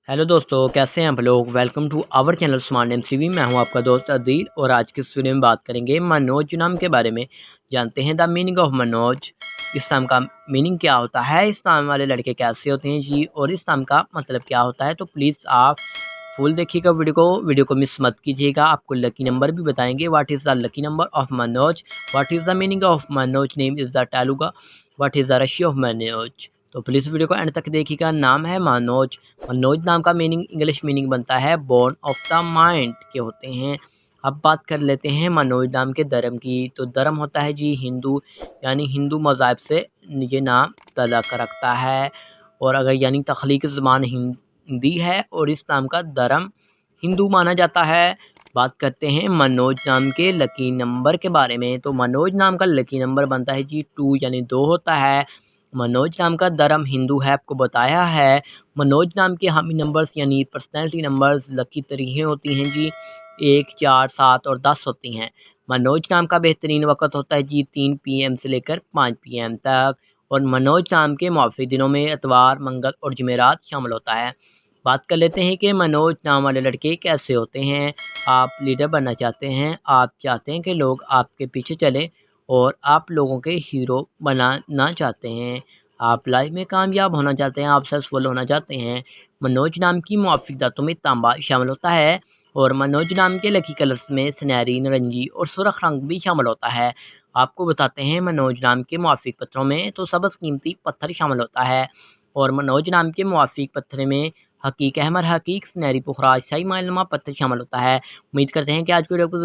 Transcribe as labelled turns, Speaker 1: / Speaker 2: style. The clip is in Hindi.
Speaker 1: हेलो दोस्तों, कैसे हैं आप लोग। Welcome to our channel smart MCV. मैं हूं आपका दोस्त अदील और आज की इस वीडियो में बात करेंगे मनोज नाम के बारे में। जानते हैं द मीनिंग ऑफ मनोज। इस नाम का मीनिंग क्या होता है, इस नाम वाले लड़के कैसे होते हैं जी, और इस नाम का मतलब क्या होता है। तो प्लीज़ आप फुल देखिएगा वीडियो को मिस मत कीजिएगा। आपको लकी नंबर भी बताएंगे। What is the lucky number of Manoj, what is the meaning of Manoj name is the Telugu, what is the ratio of Manoj. तो प्लीज़ वीडियो को एंड तक देखिएगा। नाम है मनोज। मनोज नाम का मीनिंग इंग्लिश मीनिंग बनता है बोर्न ऑफ द माइंड के होते हैं। अब बात कर लेते हैं मनोज नाम के धर्म की। तो धर्म होता है जी हिंदू, यानी हिंदू मज़हब से ये नाम तल्लुक़ रखता है। और अगर यानी तख्लीक़ ज़बान हिंदी है और इस नाम का धर्म हिंदू माना जाता है। बात करते हैं मनोज नाम के लकी नंबर के बारे में। तो मनोज नाम का लकी नंबर बनता है जी 2, यानी 2 होता है। मनोज नाम का धर्म हिंदू है, आपको बताया है। मनोज नाम के हामी नंबर्स यानी पर्सनैलिटी नंबर्स लकी तरीक़ें होती हैं जी 1, 4, 7 और 10 होती हैं। मनोज नाम का बेहतरीन वक़्त होता है जी 3 पीएम से लेकर 5 पीएम तक। और मनोज नाम के मुआफ़िक दिनों में इतवार, मंगल और जुमेरात शामिल होता है। बात कर लेते हैं कि मनोज नाम वाले लड़के कैसे होते हैं। आप लीडर बनना चाहते हैं, आप चाहते हैं कि लोग आपके पीछे चलें और आप लोगों के हीरो बनाना चाहते हैं, आप लाइफ में कामयाब होना चाहते हैं, आप सक्सेसफुल होना चाहते हैं। मनोज नाम की मुआफ़िक धातों में तांबा शामिल होता है। और मनोज नाम के लकी कलर्स में सुनहरी, नारंगी और सुर्ख रंग भी शामिल होता है। आपको बताते हैं मनोज नाम के मुआफ़िक पत्थरों में तो सबसे कीमती पत्थर शामिल होता है। और मनोज नाम के मुआफ़िक पत्थर में हकीक, अहमर हकीक, सुनहरी पुखराज, शाही माइलनुमा पत्थर शामिल होता है। उम्मीद करते हैं कि आज की वीडियो को